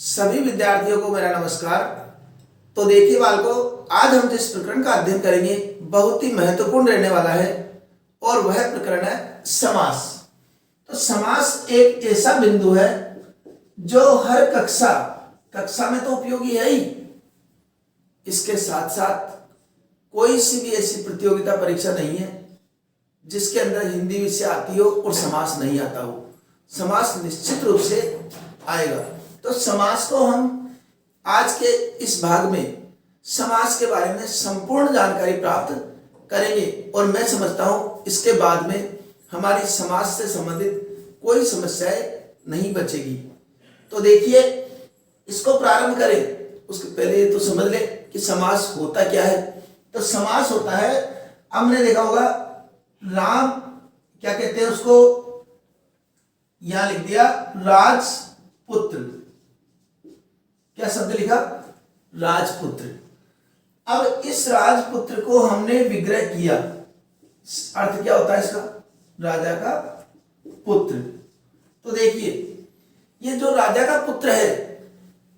सभी विद्यार्थियों को मेरा नमस्कार। तो देखिए बालकों, आज हम जिस प्रकरण का अध्ययन करेंगे बहुत ही महत्वपूर्ण रहने वाला है और वह प्रकरण है समास। तो समास एक ऐसा बिंदु है जो हर कक्षा में तो उपयोगी है ही, इसके साथ साथ कोई सी भी ऐसी प्रतियोगिता परीक्षा नहीं है जिसके अंदर हिंदी विषय आती हो और समास नहीं आता हो। समास निश्चित रूप से आएगा। तो समास को हम आज के इस भाग में समास के बारे में संपूर्ण जानकारी प्राप्त करेंगे और मैं समझता हूं इसके बाद में हमारी समास से संबंधित कोई समस्याएं नहीं बचेगी। तो देखिए, इसको प्रारंभ करें उसके पहले तो समझ ले कि समास होता क्या है। तो समास होता है, हमने देखा होगा राम, क्या कहते हैं उसको, यहां लिख दिया राजपुत्र। क्या शब्द लिखा? राजपुत्र। अब इस राजपुत्र को हमने विग्रह किया, अर्थ क्या होता है इसका? राजा का पुत्र। तो देखिए, ये जो राजा का पुत्र है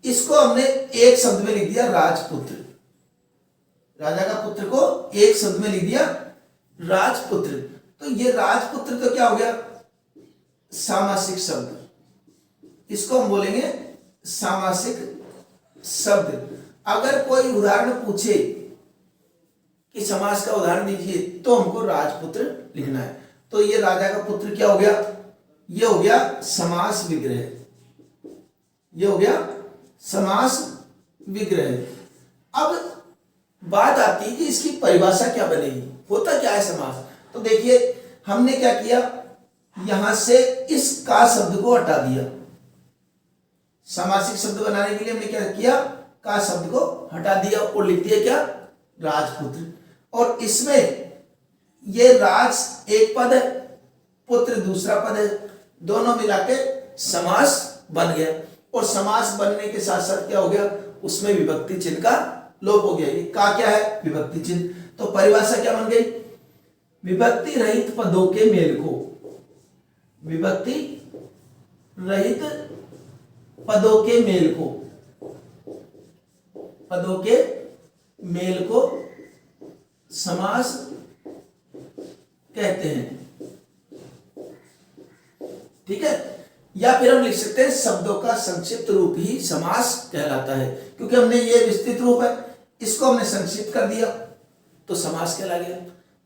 इसको हमने एक शब्द में लिख दिया राजपुत्र। राजा का पुत्र को एक शब्द में लिख दिया राजपुत्र। तो ये राजपुत्र तो क्या हो गया? सामासिक शब्द। इसको हम बोलेंगे सामासिक शब्द। अगर कोई उदाहरण पूछे कि समास का उदाहरण दीजिए तो हमको राजपुत्र लिखना है। तो ये राजा का पुत्र क्या हो गया? ये हो गया समास विग्रह। ये हो गया समास विग्रह। अब बात आती है कि इसकी परिभाषा क्या बनेगी, होता क्या है समास। तो देखिए, हमने क्या किया, यहां से इस का शब्द को हटा दिया। सामासिक शब्द बनाने के लिए हमने क्या किया? का शब्द को हटा दिया और लिख दिया क्या? राजपुत्र। और इसमें ये राज एक पद है, पुत्र दूसरा पद है, दोनों मिलाके समास बन गया। और समास बनने के साथ साथ क्या हो गया? उसमें विभक्ति चिन्ह का लोप हो गया। ये का क्या है? विभक्ति चिन्ह। तो परिभाषा क्या बन गई? विभक्ति रहित पदों के मेल को, विभक्ति रहित पदों के मेल को, पदों के मेल को समास कहते हैं। ठीक है? या फिर हम लिख सकते हैं शब्दों का संक्षिप्त रूप ही समास कहलाता है, क्योंकि हमने ये विस्तृत रूप है, इसको हमने संक्षिप्त कर दिया तो समास कहला गया।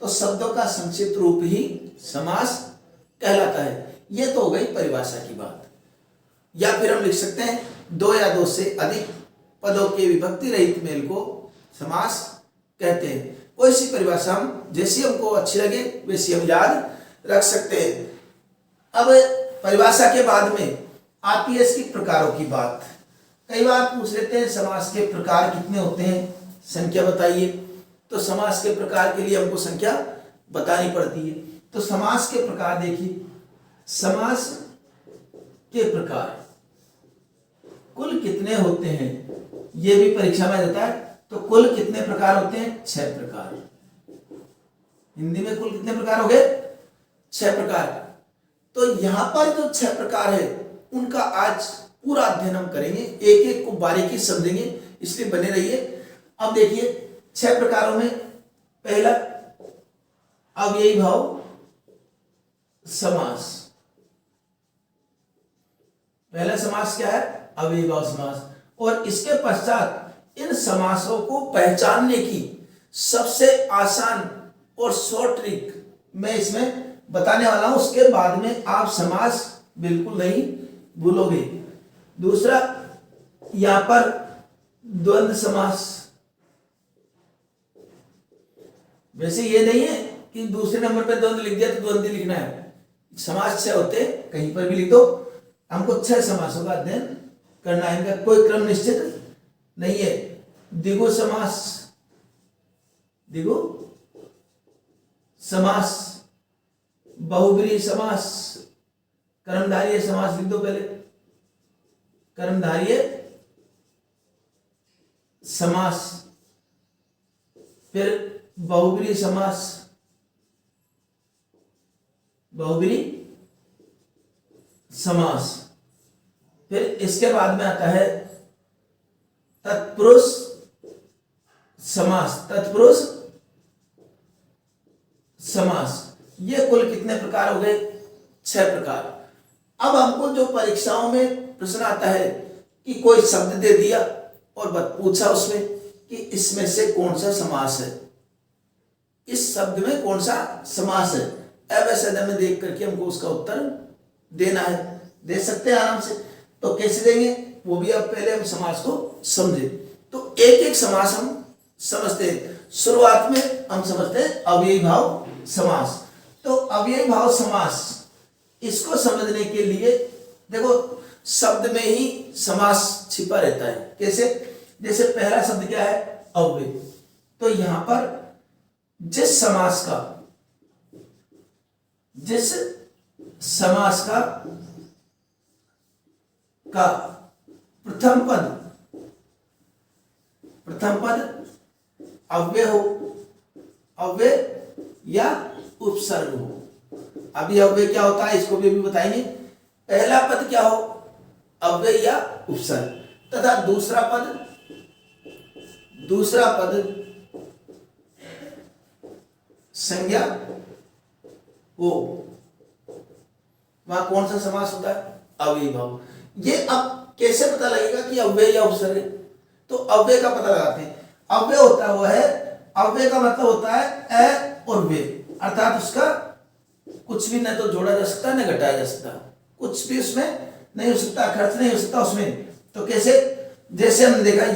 तो शब्दों का संक्षिप्त रूप ही समास कहलाता है। ये तो हो गई परिभाषा की बात। या फिर हम लिख सकते हैं दो या दो से अधिक पदों के विभक्ति रहित मेल को समास कहते हैं। कोई सी परिभाषा हम जैसी हमको अच्छी लगे वैसी हम याद रख सकते हैं। अब परिभाषा के बाद में आती है इसकी प्रकारों की बात। कई बार पूछ लेते हैं समास के प्रकार कितने होते हैं, संख्या बताइए। तो समास के प्रकार के लिए हमको संख्या बतानी पड़ती है। तो समास के प्रकार देखिए, समास के प्रकार कुल कितने होते हैं, यह भी परीक्षा में देता है। तो कुल कितने प्रकार होते हैं? 6 प्रकार। हिंदी में कुल कितने प्रकार हो गए? 6 प्रकार। तो यहां पर जो 6 प्रकार है उनका आज पूरा अध्ययन हम करेंगे, एक एक को बारीकी समझेंगे, इसलिए बने रहिए। अब देखिए, 6 प्रकारों में पहला अव्ययी भाव समास। पहला समास क्या है? अव्ययी भाव समास। और इसके पश्चात इन समासों को पहचानने की सबसे आसान और शॉर्ट ट्रिक मैं इसमें बताने वाला हूं। उसके बाद में आप समास बिल्कुल नहीं भूलोगे। दूसरा, यहां पर द्वंद्व समास। वैसे ये नहीं है कि दूसरे नंबर पे द्वंद्व लिख दिया तो द्वंद्व लिखना है। समास 6 होते, कहीं पर भी लिख दो। हमको 6 समासों का अध्ययन करना है, इनका कोई क्रम निश्चित नहीं है। द्विगु समास, द्विगु समास, बहुब्रीहि समास, कर्मधारय समास लिख दो पहले, कर्मधारय समास, फिर बहुब्रीहि समास, बहुब्रीहि समास, फिर इसके बाद में आता है तत्पुरुष समास, तत्पुरुष समास। ये कुल कितने प्रकार हो गए? 6 प्रकार। अब हमको जो परीक्षाओं में प्रश्न आता है कि कोई शब्द दे दिया और पूछा उसमें कि इसमें से कौन सा समास है, इस शब्द में कौन सा समास है, अवश्य में देख करके हमको उसका उत्तर देना है। दे सकते हैं आराम से। तो कैसे देंगे वो भी अब पहले हम समास को समझे। तो एक एक समास हम समझते हैं। शुरुआत में हम समझते हैं अव्ययी भाव समास। तो अव्ययी भाव समास, इसको समझने के लिए देखो शब्द में ही समास छिपा रहता है। कैसे? जैसे पहला शब्द क्या है? अव्यय। तो यहां पर जिस समास का प्रथम पद अव्यय हो, अव्यय या उपसर्ग हो। अभी अव्यय क्या होता है इसको भी अभी बताएंगे। पहला पद क्या हो? अव्यय या उपसर्ग। तथा दूसरा पद संज्ञा हो। वहां कौन सा समास होता है? अव्ययी भाव। ये अब कैसे पता लगेगा कि अव्यय या उपसर्ग है? तो अव्यय का पता लगाते हैं। अव्यय होता हुआ है, अव्यय का मतलब होता है अ और वे, अर्थात उसका कुछ भी न तो जोड़ा जा सकता न घटाया जा सकता, कुछ भी उसमें नहीं हो सकता, खर्च नहीं हो सकता उसमें। तो कैसे? जैसे हमने देखा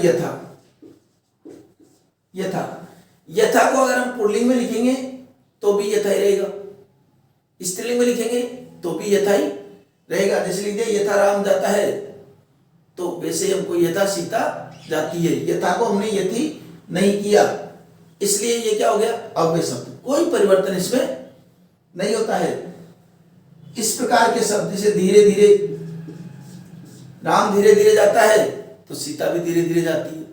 यथा को अगर हम पुल्लिंग में लिखेंगे तो भी यथा ही रहेगा, स्त्रीलिंग में लिखेंगे तो भी यथा ही रहेगा। जैसे लिख दिया यथा राम जाता है, तो वैसे हमको यथा सीता जाती है। यथा को हमने यथी नहीं किया, इसलिए ये क्या हो गया? अव्यय शब्द। कोई परिवर्तन इसमें नहीं होता है। इस प्रकार के शब्द से धीरे धीरे राम धीरे धीरे जाता है तो सीता भी धीरे धीरे जाती है।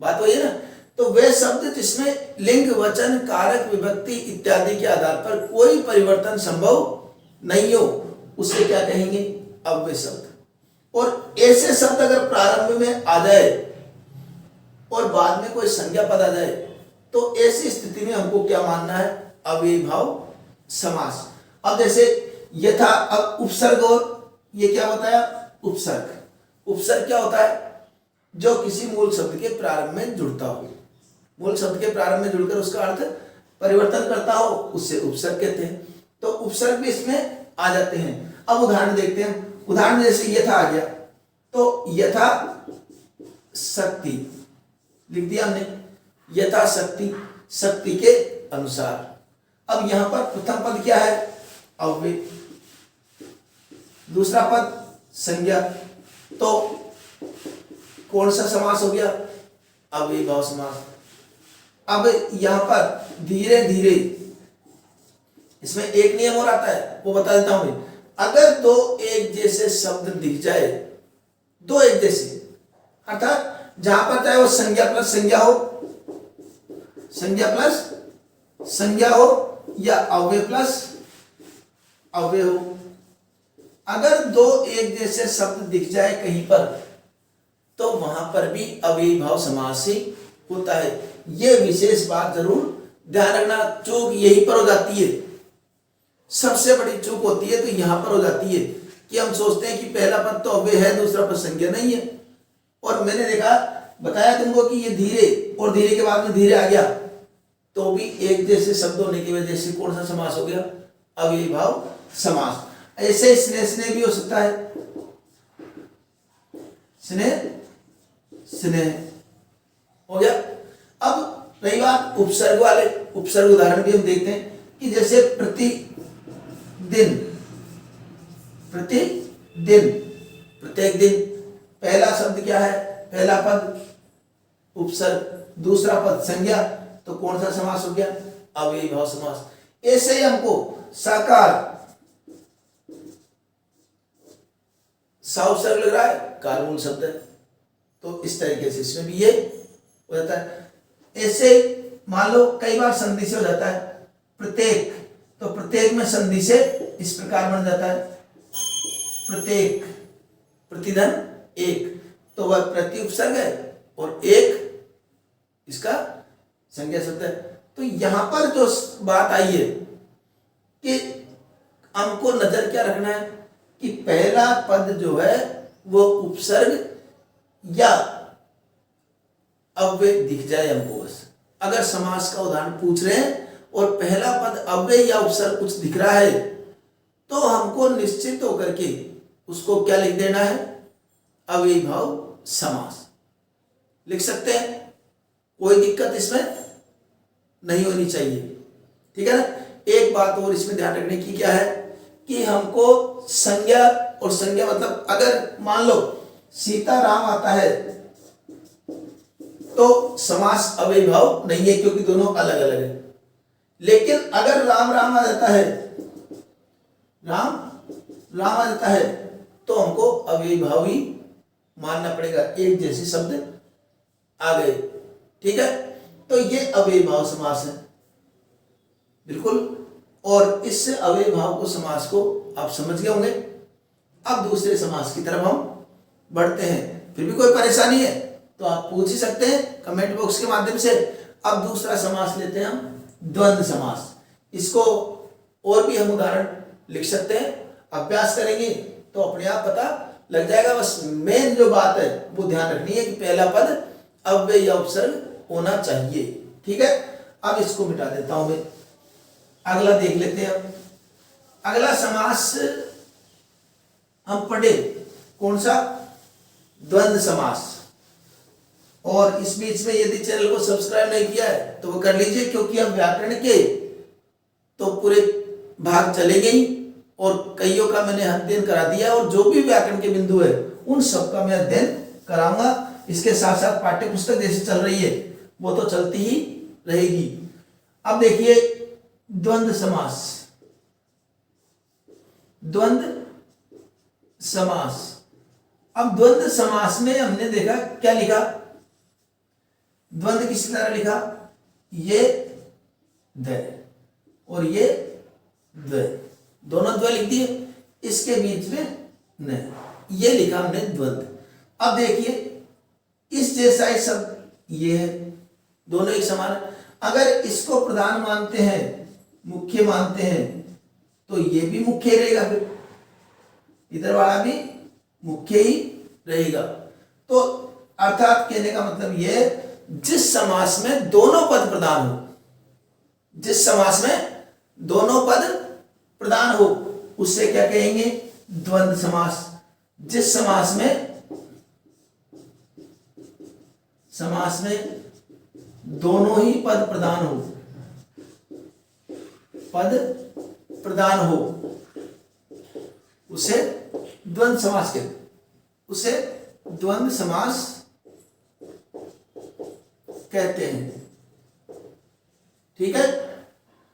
बात वही है ना। तो वे शब्द जिसमें लिंग, वचन, कारक, विभक्ति इत्यादि के आधार पर कोई परिवर्तन संभव नहीं हो, उसे क्या कहेंगे? अव्यय शब्द। और ऐसे शब्द अगर प्रारंभ में आ जाए और बाद में कोई संज्ञा पद आ जाए तो ऐसी स्थिति में हमको क्या मानना है? अव्ययी भाव समास। अब जैसे यथा, अब उपसर्ग, और ये क्या बताया? उपसर्ग। उपसर्ग क्या होता है? जो किसी मूल शब्द के प्रारंभ में जुड़ता हो, मूल शब्द के प्रारंभ में जुड़कर उसका अर्थ परिवर्तन करता हो, उससे उपसर्ग कहते हैं। तो उपसर्ग भी इसमें आ जाते हैं। अब उदाहरण देखते हैं। उदाहरण जैसे यथा आ गया तो यथा शक्ति लिख दिया हमने, यथा शक्ति, शक्ति के अनुसार। अब यहां पर प्रथम पद क्या है? अव्यय। दूसरा पद संज्ञा। तो कौन सा समास हो गया? अव्ययी भाव समास। अब यहां पर धीरे धीरे इसमें एक नियम और आता है, वो बता देता हूं मैं। अगर दो एक जैसे शब्द दिख जाए, दो एक जैसे, अर्थात जहां पर चाहे वो संज्ञा प्लस संज्ञा हो, संज्ञा प्लस संज्ञा हो, या अव्यय प्लस अव्यय हो, अगर दो एक जैसे शब्द दिख जाए कहीं पर तो वहां पर भी अव्ययी भाव समास ही होता है। यह विशेष बात जरूर ध्यान रखना। चूक यहीं पर हो जाती है, सबसे बड़ी चूक होती है तो यहां पर हो जाती है कि हम सोचते हैं कि पहला पद तो अव्यय है, दूसरा पद संज्ञा नहीं है। और मैंने देखा, बताया तुमको कि ये धीरे और धीरे के बाद में धीरे आ गया, तो भी एक जैसे शब्द होने की वजह से कौन सा समास हो गया? अव्ययी भाव समास। ऐसे स्नेह स्नेह भी हो सकता है, स्नेह स्नेह हो गया। अब रही बात उपसर्ग वाले, उपसर्ग उदाहरण भी हम देखते हैं कि जैसे प्रतिदिन, प्रतिदिन, प्रत्येक दिन। पहला शब्द क्या है? पहला पद उपसर्ग, दूसरा पद संज्ञा, तो कौन सा समास हो गया? अव्ययी भाव समास। ऐसे ही हमको साकार, सा उपसर्ग लग रहा है, कार मूल शब्द है, तो इस तरीके से इसमें भी ये हो जाता है। ऐसे मान लो कई बार संधि से हो जाता है, प्रत्येक, तो प्रत्येक में संधि से इस प्रकार बन जाता है, प्रत्येक, प्रतिधन एक, तो वह प्रति उपसर्ग है और एक इसका संज्ञा शब्द है। तो यहां पर जो बात आई है कि हमको नजर क्या रखना है कि पहला पद जो है वो उपसर्ग या अव्यय दिख जाए हमको बस। अगर समास का उदाहरण पूछ रहे हैं और पहला पद अव्यय या उपसर्ग कुछ दिख रहा है तो हमको निश्चित होकर के उसको क्या लिख देना है, अव्ययीभाव समास लिख सकते हैं, कोई दिक्कत इसमें नहीं होनी चाहिए। ठीक है ना। एक बात और इसमें ध्यान रखने की क्या है कि हमको संज्ञा, और संज्ञा मतलब अगर मान लो सीताराम आता है तो समास अव्ययीभाव नहीं है क्योंकि दोनों अलग अलग है। लेकिन अगर राम राम आ जाता है, राम राम आ जाता है तो हमको अव्ययीभाव ही मानना पड़ेगा, एक जैसे शब्द आ गए। ठीक है। तो ये अव्ययीभाव समास है बिल्कुल। और इस अव्ययीभाव को समास को आप समझ गए होंगे। अब दूसरे समास की तरफ हम बढ़ते हैं। फिर भी कोई परेशानी है तो आप पूछ ही सकते हैं कमेंट बॉक्स के माध्यम से। अब दूसरा समास लेते हैं हम, द्वंद्व समास। इसको और भी हम उदाहरण लिख सकते हैं, अभ्यास करेंगे तो अपने आप पता लग जाएगा। बस मेन जो बात है वो ध्यान रखनी है कि पहला पद अव्यय या उपसर्ग होना चाहिए। ठीक है। अब इसको मिटा देता हूं मैं, अगला देख लेते हैं। अगला समास हम पढ़े कौन सा, द्वंद्व समास। और इस बीच में यदि चैनल को सब्सक्राइब नहीं किया है तो वो कर लीजिए, क्योंकि हम व्याकरण के तो पूरे भाग चलेंगे ही और कईयों का मैंने अध्ययन करा दिया और जो भी व्याकरण के बिंदु है उन सबका मैं अध्ययन कराऊंगा। इसके साथ साथ पाठ्य पुस्तक जैसे चल रही है वो तो चलती ही रहेगी। अब देखिए द्वंद्व समास, द्वंद्व समास। अब द्वंद्व समास में हमने देखा क्या लिखा, द्वंद्व किसी तरह लिखा, ये द और ये द्व, दोनों द्व लिख दिए, इसके बीच में न, ये लिखा हमने द्वंद्व। अब देखिए इस जैसा ही शब्द ये है, दोनों एक समान है। अगर इसको प्रधान मानते हैं, मुख्य मानते हैं तो ये भी मुख्य रहेगा, फिर इधर वाला भी मुख्य ही रहेगा। तो अर्थात कहने का मतलब ये है जिस समास में दोनों पद प्रधान हो, जिस समास में दोनों पद प्रधान हो उससे क्या कहेंगे, द्वंद्व समास। जिस समास में दोनों ही पद प्रधान हो, पद प्रधान हो उसे द्वंद्व समास कहते, उसे द्वंद्व समास कहते हैं। ठीक है।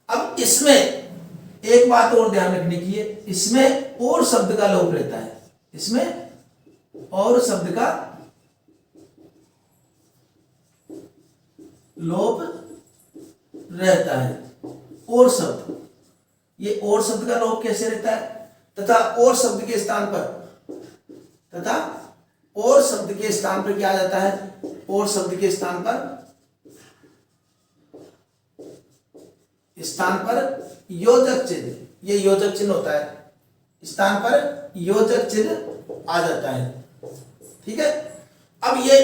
अब इसमें एक बात और ध्यान रखने की है, इसमें और शब्द का लोप रहता है, इसमें और शब्द का लोप रहता है। और शब्द, ये और शब्द का लोप कैसे रहता है, तथा और शब्द के स्थान पर क्या आ जाता है, और शब्द के स्थान पर योजक चिन्ह, ये योजक चिन्ह होता है, स्थान पर योजक चिन्ह आ जाता है। ठीक है। अब ये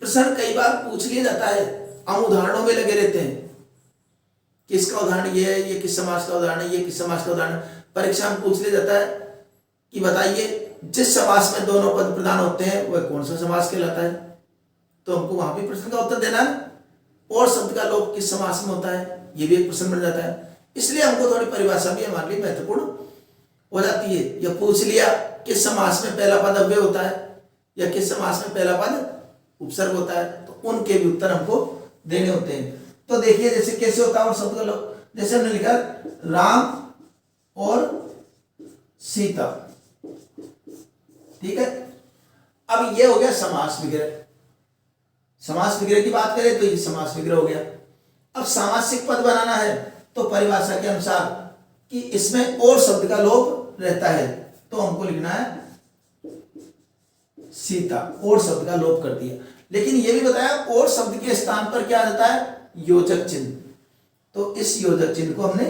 प्रश्न कई बार पूछ लिया जाता है, हम उदाहरणों में लगे रहते हैं, किसका उदाहरण ये है, ये किस समास का उदाहरण है, ये किस समास का उदाहरण। परीक्षा में पूछ लिया जाता है कि बताइए जिस समास में दोनों पद प्रधान होते हैं वह कौन सा समास कहलाता है, तो हमको वहां भी प्रश्न का उत्तर देना है। और शब्द का लोप किस समास में होता है, ये भी एक प्रश्न बन जाता है। इसलिए हमको थोड़ी परिभाषा भी हमारे लिए महत्वपूर्ण हो जाती है। यह पूछ लिया किस समास में पहला पद अव्यय होता है या किस समास में पहला पद उपसर्ग होता है, तो उनके भी उत्तर हमको देने होते हैं। तो देखिए जैसे कैसे होता है और शब्द का लोप, जैसे हमने लिखा राम और सीता। ठीक है। अब ये हो गया समास विग्रह। समास विग्रह की बात करें तो ये समास विग्रह हो गया। अब सामासिक पद बनाना है तो परिभाषा के अनुसार कि इसमें और शब्द का लोप रहता है, तो हमको लिखना है सीता, और शब्द का लोप कर दिया। लेकिन ये भी बताया और शब्द के स्थान पर क्या आ जाता है, योजक चिन्ह। तो इस योजक चिन्ह को हमने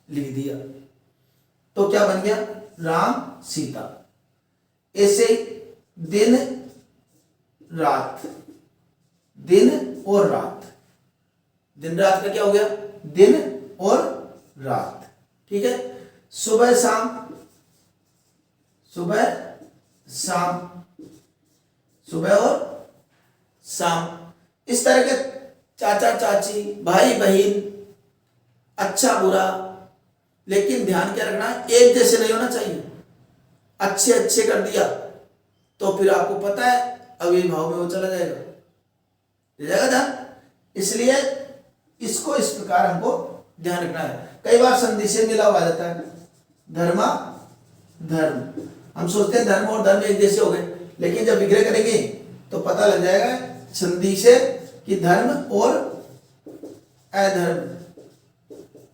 लिख दिया, तो क्या बन गया, राम सीता। ऐसे दिन रात, दिन और रात, दिन रात का क्या हो गया, दिन और रात। ठीक है, सुबह शाम, सुबह शाम, सुबह और शाम। इस तरह के चाचा चाची, भाई बहन, अच्छा बुरा, लेकिन ध्यान क्या रखना है, एक जैसे नहीं होना चाहिए। अच्छे अच्छे कर दिया तो फिर आपको पता है अविर्भाव में वो चला जाएगा, ले जाएगा ध्यान। इसलिए इसको इस प्रकार हमको ध्यान रखना है। कई बार संधि से मिला हुआ जाता है, धर्मा धर्म, हम सोचते हैं धर्म और धर्म एक जैसे हो गए, लेकिन जब विग्रह करेंगे तो पता लग जाएगा संधि से कि धर्म और अधर्म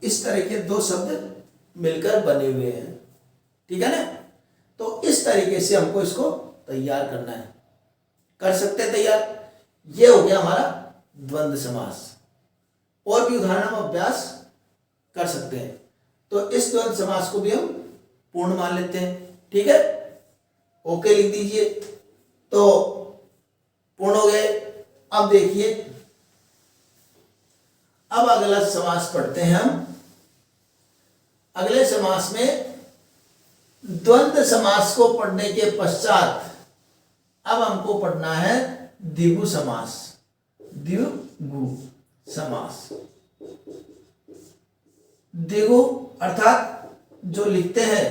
इस तरह के दो शब्द मिलकर बने हुए हैं। ठीक है ना, तो इस तरीके से हमको इसको तैयार करना है, कर सकते हैं तैयार। ये हो गया हमारा द्वंद्व समास। और भी उदाहरण हम अभ्यास कर सकते हैं। तो इस द्वंद्व समास को भी हम पूर्ण मान लेते हैं। ठीक है, ओके लिख दीजिए। तो पूर्ण हो गए। अब देखिए, अब अगला समास पढ़ते हैं हम। अगले समास में द्वंद्व समास को पढ़ने के पश्चात अब हमको पढ़ना है द्विगु समास। द्विगु समास, द्विगु अर्थात जो लिखते हैं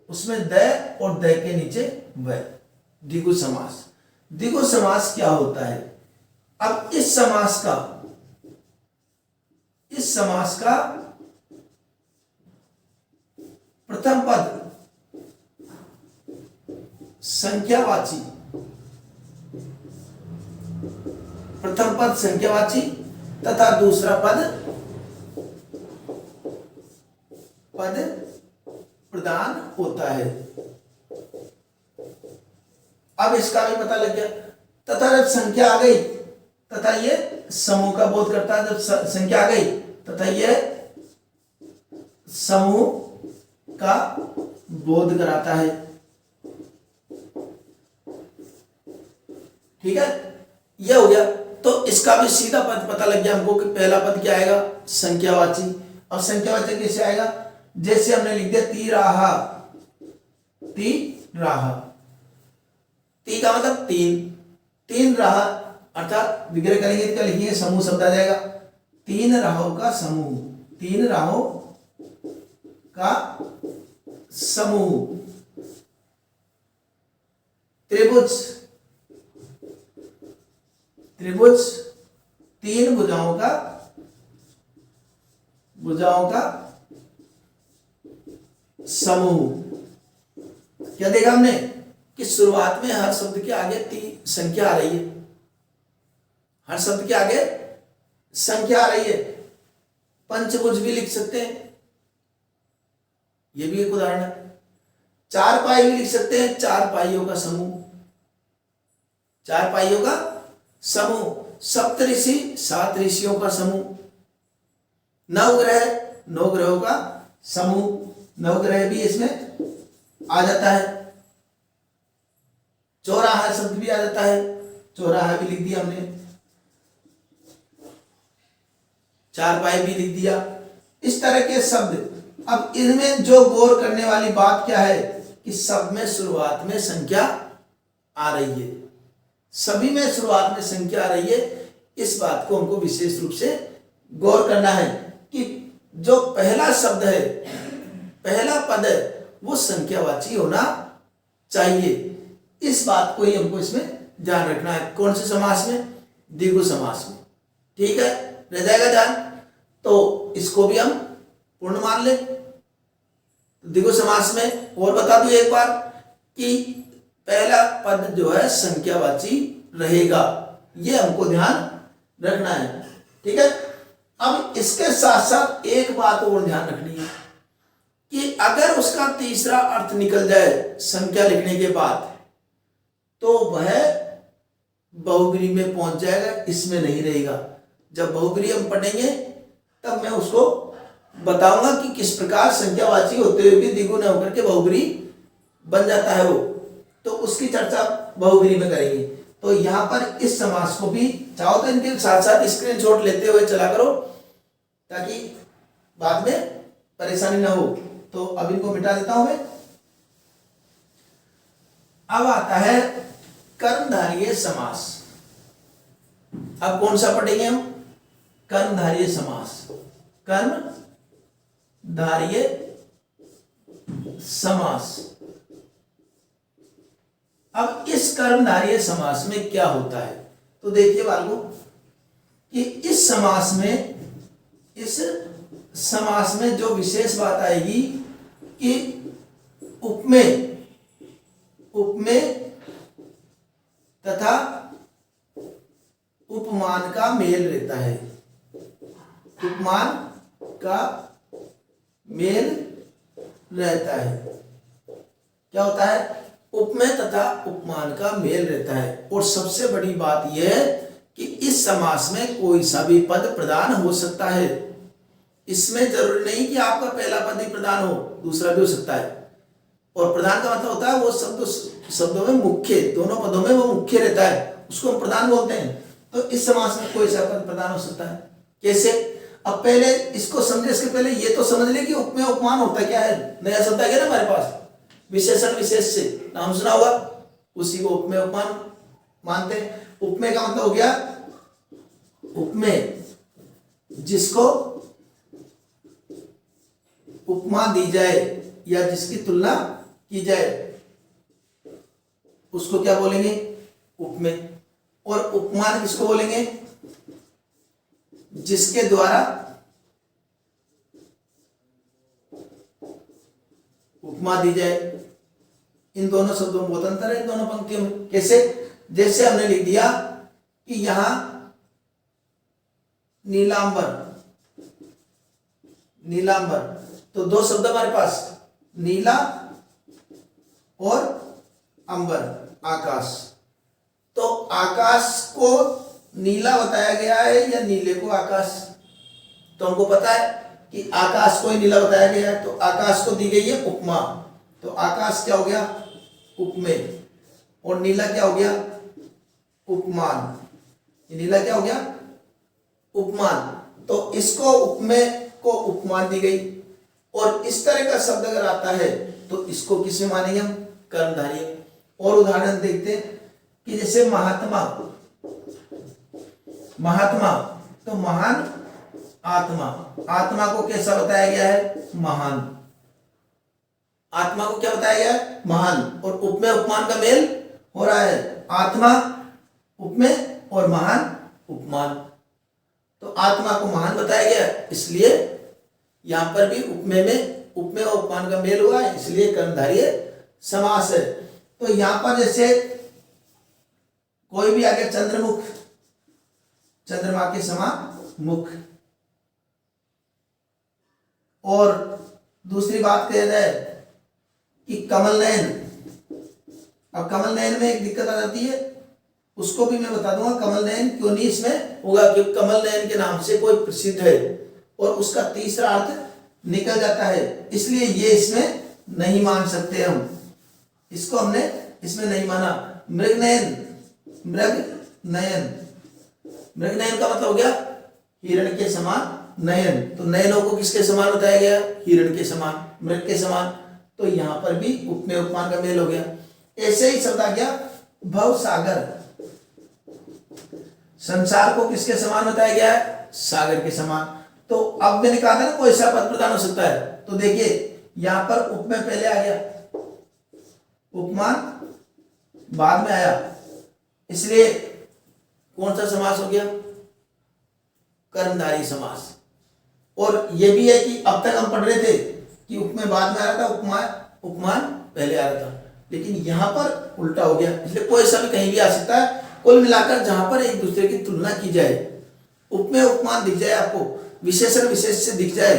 उसमें द और द के नीचे व, द्विगु समास। द्विगु समास क्या होता है? अब इस समास का प्रथम पद संख्यावाची, प्रथम पद संख्यावाची तथा दूसरा पद प्रधान होता है। अब इसका भी पता लग गया। तथा जब संख्या आ गई तथा ये समूह का बोध करता है। जब संख्या आ गई तथा ये समूह का बोध कराता है। ठीक है, ये हो गया। तो इसका भी सीधा पद पता लग गया हमको कि पहला पद क्या आएगा, संख्यावाची। और संख्यावाची कैसे आएगा? जैसे हमने लिख दिया तीराहा, तीराहा, ती का मतलब तीन, तीन राह अर्थात विग्रह करेंगे तो क्या लिखेंगे, समूह शब्द आ जाएगा। तीन राहों का समूह, तीन राहों का समूह। त्रिभुज, त्रिभुज तीन भुजाओं का समूह। क्या देखा हमने कि शुरुआत में हर शब्द के आगे संख्या आ रही है, हर शब्द के आगे संख्या आ रही है। पंचभुज भी लिख सकते हैं, ये भी एक उदाहरण है। चार पाई भी लिख सकते हैं, चार पाइयों का समूह, चार पाइयों का समूह। सप्तऋषि, सात ऋषियों का समूह। नवग्रह, नौ ग्रहों का समूह। नवग्रह भी इसमें आ जाता है। चौराहा शब्द भी आ जाता है, चौराहा भी लिख दिया हमने। चार पाई भी लिख दिया। इस तरह के शब्द। अब इनमें जो गौर करने वाली बात क्या है कि सब में शुरुआत में संख्या आ रही है, सभी में शुरुआत में संख्या आ रही है। इस बात को हमको विशेष रूप से गौर करना है कि जो पहला शब्द है, पहला पद है, वो संख्यावाची होना चाहिए। इस बात को ही हमको इसमें ध्यान रखना है। कौन से समास में? द्विगु समास में। ठीक है, रह जाएगा ध्यान। तो इसको भी हम पूर्ण मान ले। द्विगु समास में और बता दूं एक बार कि पहला पद जो है संख्यावाची रहेगा, ये हमको ध्यान रखना है। ठीक है, अब इसके साथ साथ एक बात और ध्यान रखनी है कि अगर उसका तीसरा अर्थ निकल जाए संख्या लिखने के बाद, तो वह बहुब्रीहि में पहुंच जाएगा, इसमें नहीं रहेगा। जब बहुब्रीहि हम पढ़ेंगे तब मैं उसको बताऊंगा कि किस प्रकार संख्यावाची होते हुए भी द्विगुण होकर के बहुब्रीहि बन जाता है वो, तो उसकी चर्चा बहुब्रीहि में करेंगे। तो यहाँ पर इस समास को भी चाहो तो इनके साथ साथ स्क्रीनशॉट लेते हुए चला करो ताकि बाद में परेशानी ना हो। तो अब इनको मिटा देता हूं मैं। अब आता है कर्मधारय समास। अब कौन सा पढ़ेंगे हम? कर्मधारय समास। कर्मधारय समास। अब इस कर्मधारय समास में क्या होता है? तो देखिए बालकों कि इस समास में जो विशेष बात आएगी कि उपमेय तथा उपमान का मेल रहता है। उपमान का मेल रहता है। क्या होता है? उपमेय तथा उपमान का मेल रहता है। और सबसे बड़ी बात यह है कि इस समास में कोई सा भी पद प्रधान हो सकता है। इसमें जरूरी नहीं कि आपका पहला पद ही प्रधान हो, दूसरा भी हो सकता है। और प्रधान का मतलब होता है वो शब्दों में मुख्य, दोनों पदों में वो मुख्य रहता है, उसको हम प्रधान बोलते हैं। तो इस समास में कोई सा पद प्रधान हो सकता है। कैसे? अब पहले इसको समझे, इसके पहले ये तो समझ ले कि उपमेय उपमान होता क्या है। नया शब्द आ गया ना हमारे पास, विशेषण विशेष से नाम सुना होगा, उसी को उपमेय उपमान मानते हैं। उपमेय का मतलब हो गया उपमेय जिसको उपमा दी जाए या जिसकी तुलना की जाए उसको क्या बोलेंगे? उपमेय। और उपमान किसको बोलेंगे? जिसके द्वारा उपमा दी जाए। इन दोनों शब्दों में बहुत अंतर है, इन दोनों पंक्तियों में। कैसे? जैसे हमने लिख दिया कि यहां नीलांबर, तो दो शब्द हमारे पास, नीला और अंबर, आकाश। तो आकाश को नीला बताया गया है या नीले को आकाश? तो हमको पता है कि आकाश को ही नीला बताया गया है, तो आकाश को दी गई है उपमा। तो आकाश क्या हो गया? उपमेय। और नीला क्या हो गया? उपमान। नीला क्या हो गया? उपमान। तो इसको उपमेय को उपमान दी गई। और इस तरह का शब्द अगर आता है तो इसको किसमें मानेंगे हम? कर्मधारय। और उदाहरण देखते हैं कि जैसे महात्मा, तो महान आत्मा, आत्मा को कैसा बताया गया है? महान। आत्मा को क्या बताया गया है? महान। और उपमेय उपमान का मेल हो रहा है, आत्मा उपमेय और महान उपमान। तो आत्मा को महान बताया गया, इसलिए यहां पर भी उपमेय और उपमान का मेल हुआ है, इसलिए कर्मधारय समास है। तो यहां पर जैसे कोई भी आगे चंद्रमुख, चंद्रमा के समान मुख। और दूसरी बात कह जाए कि कमल नयन। अब कमल नयन में एक दिक्कत आ जाती है, उसको भी मैं बता दूंगा। कमल नयन क्यों नहीं इसमें होगा? क्योंकि कमल नयन के नाम से कोई प्रसिद्ध है और उसका तीसरा अर्थ निकल जाता है, इसलिए ये इसमें नहीं मान सकते हम। इसको हमने इसमें नहीं माना। मृगनयन, मृगनयन का मतलब हो गया हिरण के समान नयन। तो नयनों को किसके समान बताया गया? हिरण के समान, मृग के समान। तो यहां पर भी उपमेय उपमान का मेल हो गया। ऐसे ही शब्द आ गया भवसागर। संसार को किसके समान बताया गया है? सागर के समान। तो अब मैंने कहा था ना कोई सा पद प्रधान हो सकता है, तो देखिए यहां पर उपमेय पहले आ गया, उपमान बाद में आया, इसलिए कौन सा समास हो गया? कर्मधारय समास। और यह भी है कि अब तक हम पढ़ रहे थे कि उपमेय बाद में आ रहा था, उपमान पहले आ रहा था, लेकिन यहां पर उल्टा हो गया, इसलिए कोई सा भी कहीं भी आ सकता है। कुल मिलाकर जहां पर एक दूसरे की तुलना की जाए, उपमेय उपमान दिख जाए, आपको विशेषण विशेष से दिख जाए,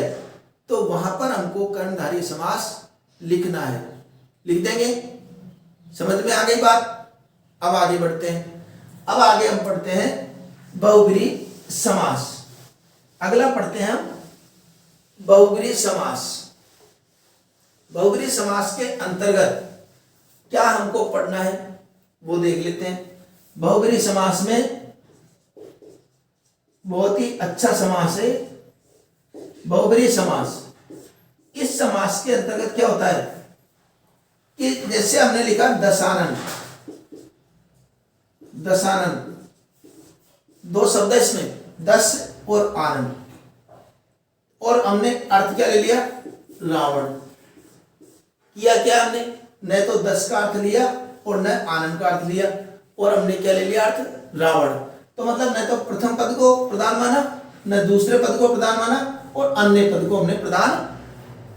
तो वहां पर हमको कर्मधारय समास लिखना है। लिख देंगे? समझ में आ गई बात? अब आगे बढ़ते हैं। अब आगे हम पढ़ते हैं बहुब्रीहि समास। अगला पढ़ते हैं हम बहुब्रीहि समास। बहुब्रीहि समास के अंतर्गत क्या हमको पढ़ना है वो देख लेते हैं। बहुब्रीहि समास में बहुत ही अच्छा समास है बहुब्रीहि समास। इस समास के अंतर्गत क्या होता है कि जैसे हमने लिखा दशानन, दशानन दो शब्द है इसमें, दस और आनंद, और हमने अर्थ क्या ले लिया रावण। किया क्या हमने, न तो दस का अर्थ लिया और न आनंद का अर्थ लिया, और हमने क्या ले लिया अर्थ रावण। तो मतलब न तो प्रथम पद को प्रधान माना, न दूसरे पद को प्रधान माना, और अन्य पद को हमने प्रधान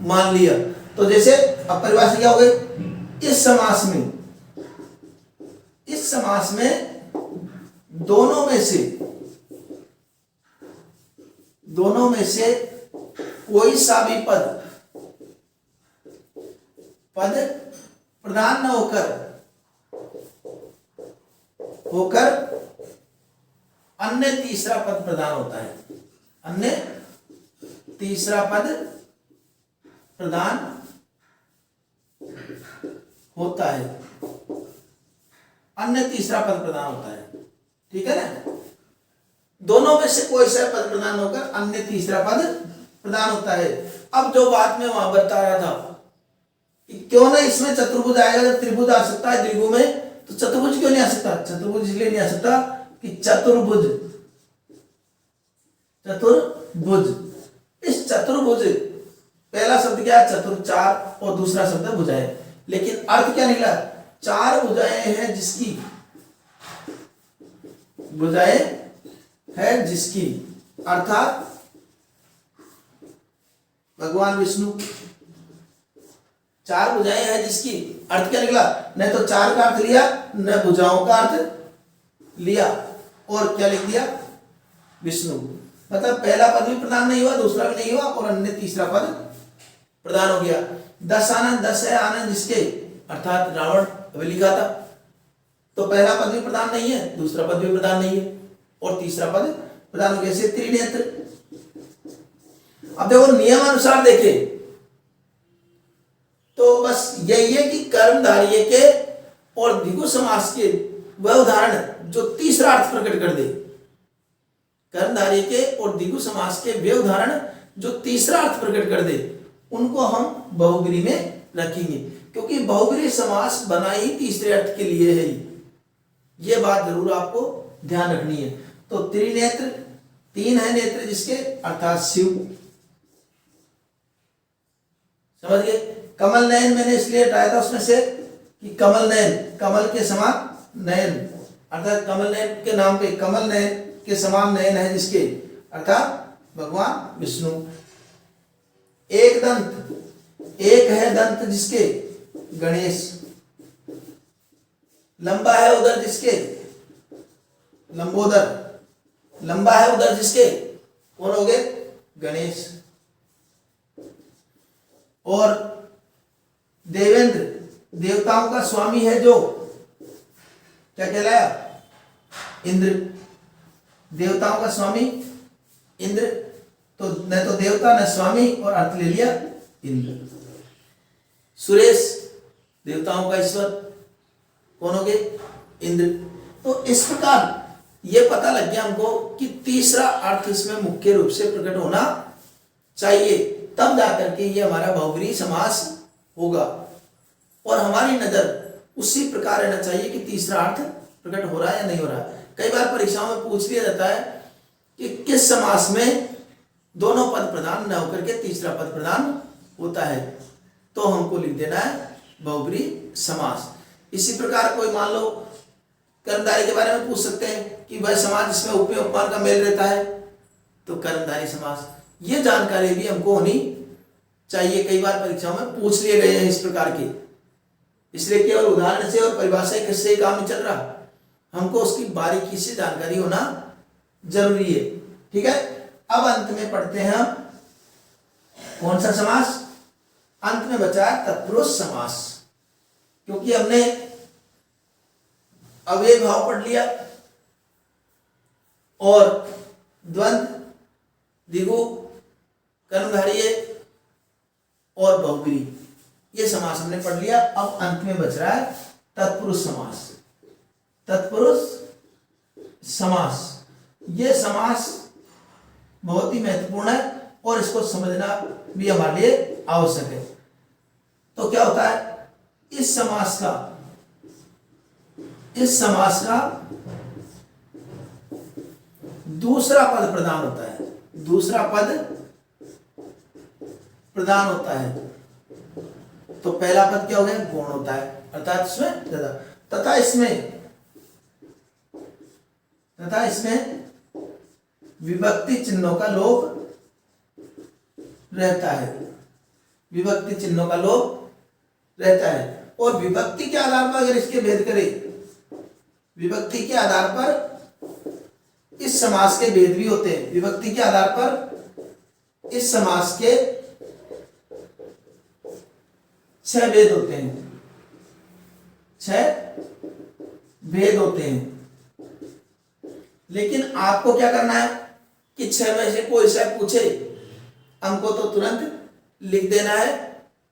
मान लिया। तो जैसे अब परिभाषा क्या हो गई, इस समास में दोनों में से कोई सा भी पद प्रधान न होकर अन्य तीसरा पद प्रधान होता है। अन्य तीसरा पद प्रधान होता है, अन्य तीसरा पद प्रधान होता है। ठीक है ना, दोनों में से कोई सा पद प्रधान होकर अन्य तीसरा पद प्रधान होता है। अब जो बात मैं वहां बता रहा था, क्यों ना इसमें चतुर्भुज आएगा, जब त्रिभुज आ सकता है द्विगु में, तो चतुर्भुज क्यों नहीं आ सकता। चतुर्भुज इसलिए नहीं आ सकता कि चतुर्भुज इस चतुर्भुज पहला शब्द क्या है चतुर, चार, और दूसरा शब्द है भुजाएं। लेकिन अर्थ क्या निकला, चार भुजाएं हैं जिसकी, भुजाएं है जिसकी, अर्थात भगवान विष्णु। चार भुजाएं हैं जिसकी, अर्थ क्या निकला, न तो चार का अर्थ लिया न भुजाओं का अर्थ लिया, और क्या लिख दिया विष्णु। मतलब पहला पद भी प्रधान नहीं हुआ, दूसरा भी नहीं हुआ, और अन्य तीसरा पद प्रधान हो गया। दस आनंद, दस है आनंद जिसके, अर्थात रावण अभी लिखा था। तो पहला पद भी प्रधान नहीं है, दूसरा पद भी प्रधान नहीं है, और तीसरा पद प्रधान हो गया। जैसे त्रिनेत्र। अब देखो नियम अनुसार देखे तो बस यही है कि कर्मधारय के और द्विगु समास के वह उदाहरण जो तीसरा अर्थ प्रकट कर दे, कर्मधारय के और द्विगु समास के वे उदाहरण जो तीसरा अर्थ प्रकट कर दे, उनको हम बहुब्रीहि में रखेंगे, क्योंकि बहुब्रीहि समास बना ही तीसरे अर्थ के लिए है। ये बात जरूर आपको ध्यान रखनी है। तो त्रिनेत्र, तीन है नेत्र जिसके, अर्थात शिव, समझ गए। कमल नयन मैंने इसलिए हटाया था उसमें से कि कमल नयन, कमल के समान नयन, अर्थात कमल नयन के नाम पे कमल नयन के समान नयन है जिसके, अर्थात भगवान विष्णु। एक दंत, एक है दंत जिसके, गणेश। लंबा है उदर जिसके, लंबोदर। लंबा है उदर जिसके, कौन हो गए, गणेश। और देवेंद्र, देवताओं का स्वामी है जो, क्या कहलाया, इंद्र। देवताओं का स्वामी इंद्र, तो न तो देवता न स्वामी, और अर्थ ले लिया इंद्र। सुरेश, देवताओं का ईश्वर, कौन हो गए, इंद्र। तो इस प्रकार ये पता लग गया हमको कि तीसरा अर्थ इसमें मुख्य रूप से प्रकट होना चाहिए, तब जाकर के ये हमारा बहुब्रीहि समास होगा। और हमारी नजर उसी प्रकार रहना चाहिए कि तीसरा अर्थ प्रकट हो रहा है या नहीं हो रहा है। कई बार परीक्षाओं में पूछ लिया जाता है कि किस समास में दोनों पद प्रधान न होकर के तीसरा पद प्रधान होता है, तो हमको लिख देना है बहुब्रीहि समास। इसी प्रकार कोई मान लो कर्मधारय के बारे में पूछ सकते हैं कि वह समास जिसमें उपमेय उपमान का मेल रहता है, तो कर्मधारय समास। ये जानकारी भी हमको होनी चाहिए, कई बार परीक्षाओं में पूछ लिए गए हैं इस प्रकार के। इसलिए केवल उदाहरण से और परिभाषा से काम नहीं चल रहा, हमको उसकी बारीकी से जानकारी होना जरूरी है। ठीक है, अब अंत में पढ़ते हैं हम कौन सा समास, अंत में बचा है तत्पुरुष समास। क्योंकि हमने अव्यय भाव पढ़ लिया, और द्वंद्व, द्विगु, कर्मधारय और बहुब्रीहि, ये समास हमने पढ़ लिया। अब अंत में बच रहा है तत्पुरुष समास। तत्पुरुष समास, ये समास बहुत ही महत्वपूर्ण है और इसको समझना भी हमारे लिए आवश्यक है। तो क्या होता है, इस समास का दूसरा पद प्रधान होता है। दूसरा पद प्रधान होता है। तो पहला पद क्या हो गया, गौण होता है, अर्थात इसमें ज्यादा, तथा इसमें विभक्ति चिन्हों का लोप रहता है। विभक्ति चिन्हों का लोप रहता है। और विभक्ति के आधार पर अगर इसके भेद करें, विभक्ति के आधार पर इस समास के भेद भी होते हैं। विभक्ति के आधार पर इस समास के 6 भेद होते हैं। 6 भेद होते हैं। लेकिन आपको क्या करना है कि 6 में से कोई सा पूछे, हमको तो तुरंत लिख देना है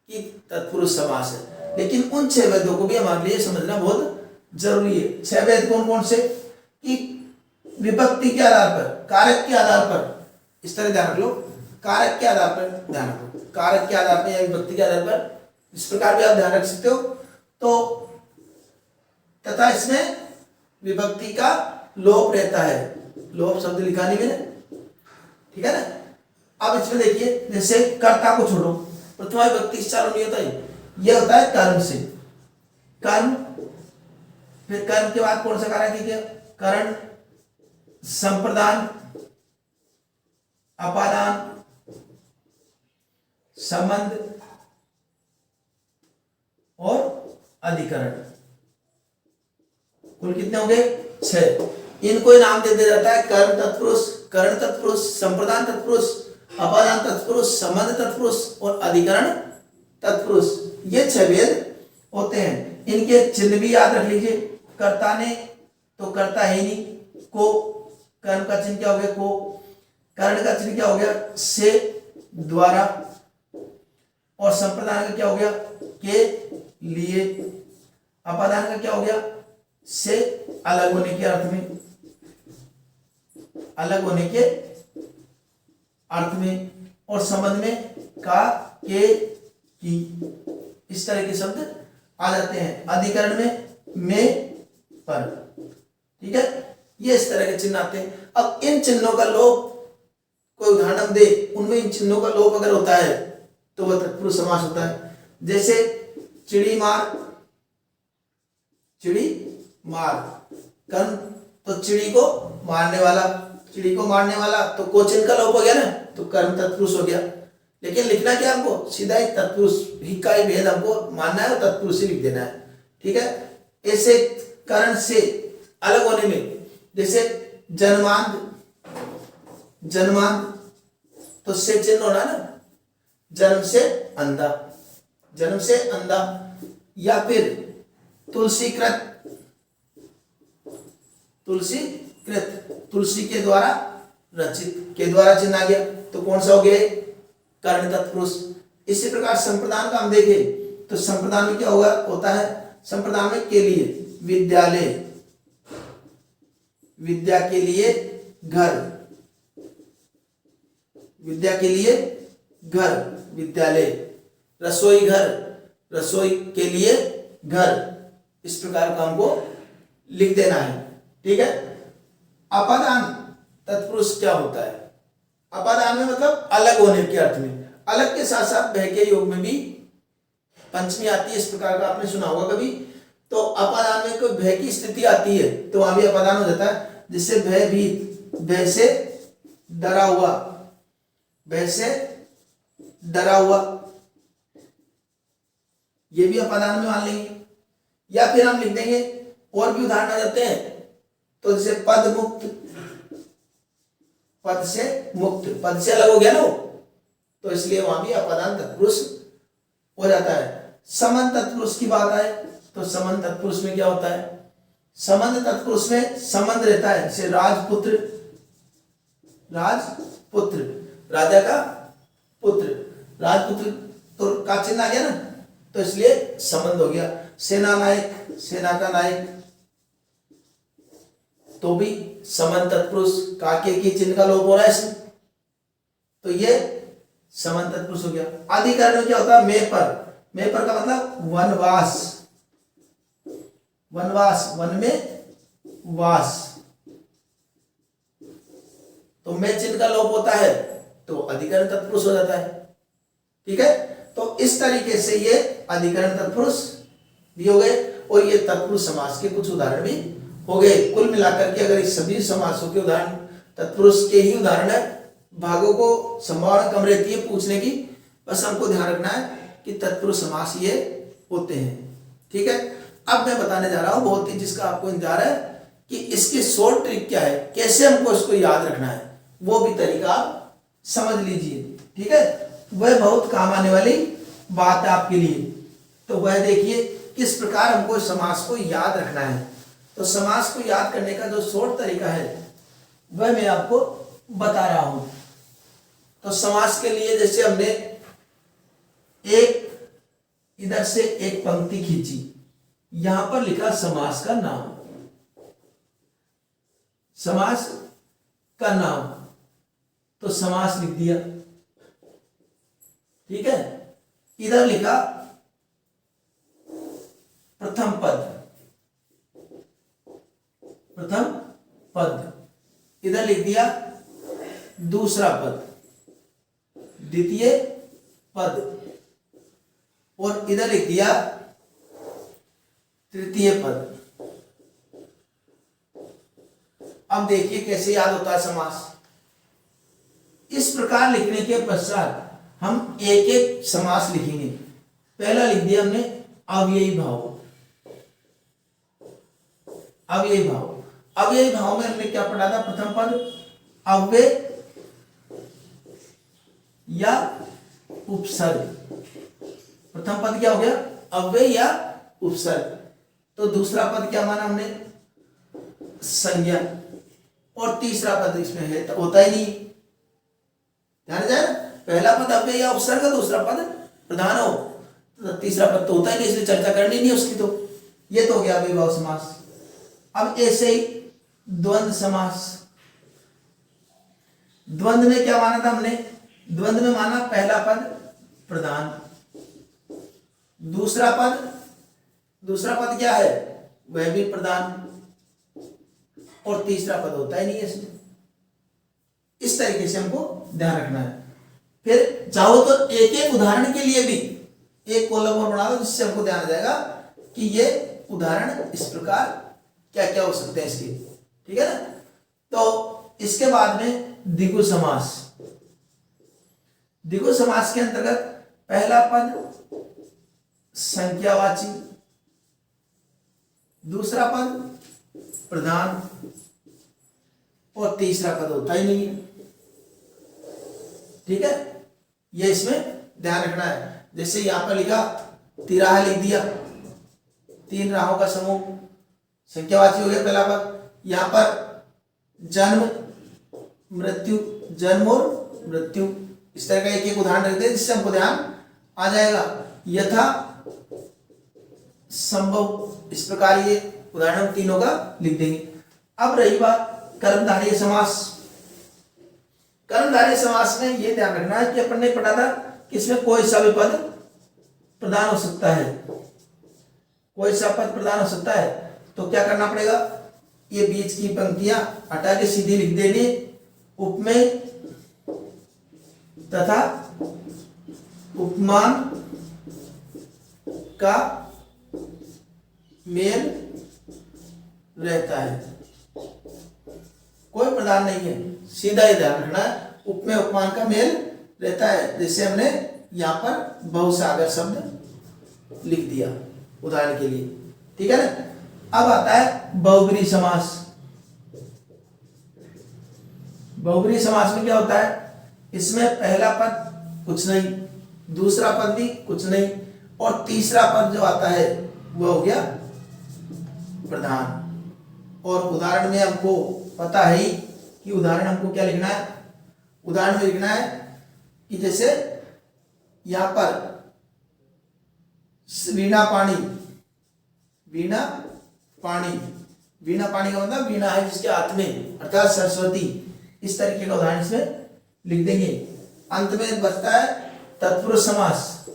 कि तत्पुरुष समास है। लेकिन उन 6 भेदों को भी हमारे लिए समझना बहुत जरूरी है। 6 भेद कौन कौन से, कि विभक्ति के आधार पर, कारक के आधार पर, इस तरह ध्यान रख लो, कारक के आधार पर ध्यान रखो, कारक के आधार पर या विभक्ति के आधार पर, इस प्रकार भी आप ध्यान रख सकते हो। तो तथा इसमें विभक्ति का लोप रहता है। लोप शब्द लिखा नहीं मैंने, ठीक है ना। अब इसमें देखिए, जैसे कर्ता को छोड़ो, प्रथमा विभक्ति चालू नहीं होता है, यह होता है कर्म से। कर्म, फिर कर्म के बाद कौन सा कारक है, क्या, करण, संप्रदान, अपादान, संबंध और अधिकरण। कुल कितने हो गए, 6। इनको नाम दे दिया जाता है कर्म तत्पुरुष, करण तत्पुरुष, संप्रदान तत्पुरुष, अपादान तत्पुरुष, संबंध तत्पुरुष और अधिकरण तत्पुरुष। ये 6 भेद होते हैं। इनके चिन्ह भी याद रख लीजिए। कर्ता ने तो कर्ता है नहीं, को, कर्म का चिन्ह क्या हो गया, को, करण का चिन्ह क्या हो गया, से, द्वारा, और संप्रदान का क्या हो गया, के लिए, अपादान का क्या हो गया, से अलग होने के अर्थ में, अलग होने के अर्थ में, और संबंध में का, के, की, इस तरह के शब्द आ जाते हैं। अधिकरण में, पर, ठीक है। ये इस तरह के चिन्ह आते हैं। अब इन चिन्हों का लोप, कोई उदाहरण दे, उनमें इन चिन्हों का लोप अगर होता है तो वह तत्पुरुष समास होता है। जैसे चिड़ी मार, चिड़ी मार, कर्म, तो चिड़ी को मारने वाला, चिड़ी को मारने वाला, तो को चिन्ह का लोप हो गया ना, तो कर्म तत्पुरुष हो गया। लेकिन लिखना क्या हमको, सीधा ही तत्पुरुष ही का ही भेद हमको मानना है और तत्पुरुष ही लिख देना है, ठीक है। ऐसे करण से अलग होने में, जैसे जन्मांध, जन्मांध तो से चिन्ह होना ना, जन्म से अंधा, जन्म से अंधा, या फिर तुलसीकृत, तुलसीकृत, तुलसी के द्वारा रचित, के द्वारा चिन्ह आ गया, तो कौन सा हो गया, कर्ण तत्पुरुष। इसी प्रकार संप्रदान का हम देखें तो संप्रदान में क्या होगा, होता है, संप्रदान में के लिए, विद्यालय, विद्या के लिए घर, विद्या के लिए घर, विद्यालय, रसोई घर, रसोई के लिए घर, इस प्रकार का हमको लिख देना है, ठीक है। अपादान तत्पुरुष क्या होता है, अपादान में मतलब अलग होने के अर्थ में, अलग के साथ साथ भय के योग में भी पंचमी आती है, इस प्रकार का आपने सुना होगा कभी। तो अपादान में कोई भय की स्थिति आती है तो वहां भी अपादान हो जाता है, जिससे भयभीत, भय से डरा हुआ, भय से डरा हुआ, ये भी अपादान में मान लेंगे। या फिर हम लिख देंगे, और भी उदाहरण आ जाते हैं, तो जैसे पद मुक्त, पद से मुक्त, पद से अलग हो गया ना वो, तो इसलिए वहां भी अपादान तत्पुरुष हो जाता है। समन तत्पुरुष की बात आए तो समन तत्पुरुष में क्या होता है, संबंध तत्पुरुष में संबंध रहता है, जैसे राजपुत्र, राजपुत्र राजा का पुत्र, राजपुत्र तो का चिन्ह आ गया ना, तो इसलिए संबंध हो गया। सेना नायक, सेना का नायक, तो भी संबंध तत्पुरुष, काके की चिन्ह का लोप हो रहा है इसमें, तो ये संबंध तत्पुरुष हो गया। अधिकरण में क्या होता है, मैं पर का मतलब वनवास, वनवास, वन में वास, तो मैं चिन्ह का लोप होता है तो अधिकरण तत्पुरुष हो जाता है। ठीक है, तो इस तरीके से ये अधिकरण तत्पुरुष भी हो गए और ये तत्पुरुष समास के कुछ उदाहरण भी हो गए। कुल मिलाकर के अगर इस सभी समासों के उदाहरण तत्पुरुष के ही उदाहरण है, भागों को संभावना कम रहती है पूछने की, बस हमको ध्यान रखना है कि तत्पुरुष समास ये होते हैं। ठीक है, अब मैं बताने जा रहा हूं बहुत ही जिसका आपको इंतजार है कि इसकी शॉर्ट ट्रिक क्या है, कैसे हमको इसको याद रखना है, वो भी तरीका आप समझ लीजिए। ठीक है, वह बहुत काम आने वाली बात है आपके लिए। तो वह देखिए किस प्रकार हमको समास को याद रखना है। तो समास को याद करने का जो शॉर्ट तरीका है वह मैं आपको बता रहा हूं। तो समास के लिए जैसे हमने एक इधर से एक पंक्ति खींची, यहां पर लिखा समास का नाम, समास का नाम, तो समास लिख दिया। ठीक है, इधर लिखा प्रथम पद, प्रथम पद, इधर लिख दिया दूसरा पद, द्वितीय पद, और इधर लिख दिया तृतीय पद। अब देखिए कैसे याद होता है समास। इस प्रकार लिखने के पश्चात हम एक एक समास लिखेंगे। पहला लिख दिया हमने अव्ययी भाव, अव्ययी भाव, अव्ययी भाव में हमने क्या पढ़ा था, प्रथम पद अव्यय या उपसर्ग। प्रथम पद क्या हो गया, अव्यय या उपसर्ग। तो दूसरा पद क्या माना हमने, संज्ञा, और तीसरा पद इसमें है तो होता ही नहीं, ध्यान जाए ना, पहला पद अव्यय या उपसर्ग, दूसरा पद प्रधान हो, तो तीसरा पद तो होता ही नहीं, इसलिए चर्चा करनी नहीं उसकी। तो ये तो हो गया अव्ययीभाव समास। अब ऐसे ही द्वंद्व समास, द्वंद्व में क्या माना था हमने, द्वंद्व में माना पहला पद प्रधान, दूसरा पद क्या है, वह भी प्रधान, और तीसरा पद होता ही नहीं है इसमें। इस तरीके से हमको ध्यान रखना है। फिर चाहो तो एक एक उदाहरण के लिए भी एक कॉलम और बना दो, जिससे हमको ध्यान आ जाएगा कि ये उदाहरण इस प्रकार क्या क्या हो सकते हैं इसके। ठीक है ना, तो इसके बाद में द्विगु समास। द्विगु समास के अंतर्गत पहला पद संख्यावाची, दूसरा पद प्रधान, और तीसरा पद होता ही नहीं है। ठीक है, ये इसमें ध्यान रखना है। जैसे यहां पर लिखा तिराहा लिख दिया, तीन राहों का समूह, संख्यावाची हो गया पहला पद। यहां पर जन्म मृत्यु, जन्म और मृत्यु, इस तरह का एक एक उदाहरण रखते हैं जिससे हमको ध्यान आ जाएगा। यथा संभव, इस प्रकार ये उदाहरण हम तीनों का लिख देंगे। अब रही बात कर्मधारय समास। कर्मधारय समास में ये ध्यान रखना है कि अपन ने पढ़ा था कि इसमें कोई सा भी पद प्रदान हो सकता है, कोई सा पद प्रदान हो सकता है। तो क्या करना पड़ेगा, ये बीच की पंक्तियां हटा के सीधी लिख देनी, उपमेय तथा उपमान का मेल रहता है, कोई प्रधान नहीं है, सीधा ही ध्यान रखना है, उपमेय उपमान का मेल रहता है। जैसे हमने यहां पर बहुसागर शब्द लिख दिया उदाहरण के लिए। ठीक है ना, अब आता है बहुब्रीहि समास। बहुब्रीहि समास में क्या होता है, इसमें पहला पद कुछ नहीं, दूसरा पद भी कुछ नहीं, और तीसरा पद जो आता है वो हो गया प्रधान। और उदाहरण में हमको पता है ही कि उदाहरण हमको क्या लिखना है। उदाहरण में लिखना है कि जैसे यहां पर वीणा पानी, वीणा पानी, वीणा पानी का मतलब वीणा है जिसके हाथ में, अर्थात सरस्वती। इस तरीके का उदाहरण इसमें लिख देंगे। अंत में बचता है तत्पुरुष समास।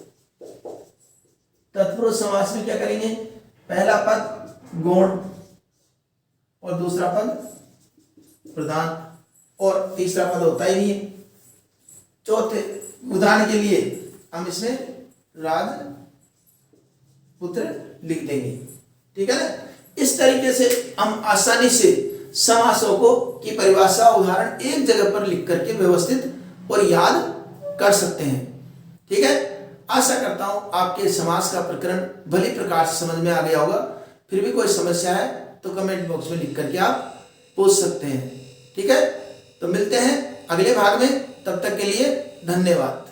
तत्पुरुष समास में क्या करेंगे, पहला पद गौण और दूसरा पद प्रधान और तीसरा पद होता ही नहीं है। चौथे उदाहरण के लिए हम इसमें राजपुत्र लिख देंगे, ठीक है ना। इस तरीके से हम आसानी से समासों को की परिभाषा उदाहरण एक जगह पर लिख करके व्यवस्थित और याद कर सकते हैं, ठीक है। आशा करता हूं आपके समास का प्रकरण भली प्रकार से समझ में आ गया होगा। फिर भी कोई समस्या है तो कमेंट बॉक्स में लिख करके आप पूछ सकते हैं, ठीक है। तो मिलते हैं अगले भाग में, तब तक के लिए धन्यवाद।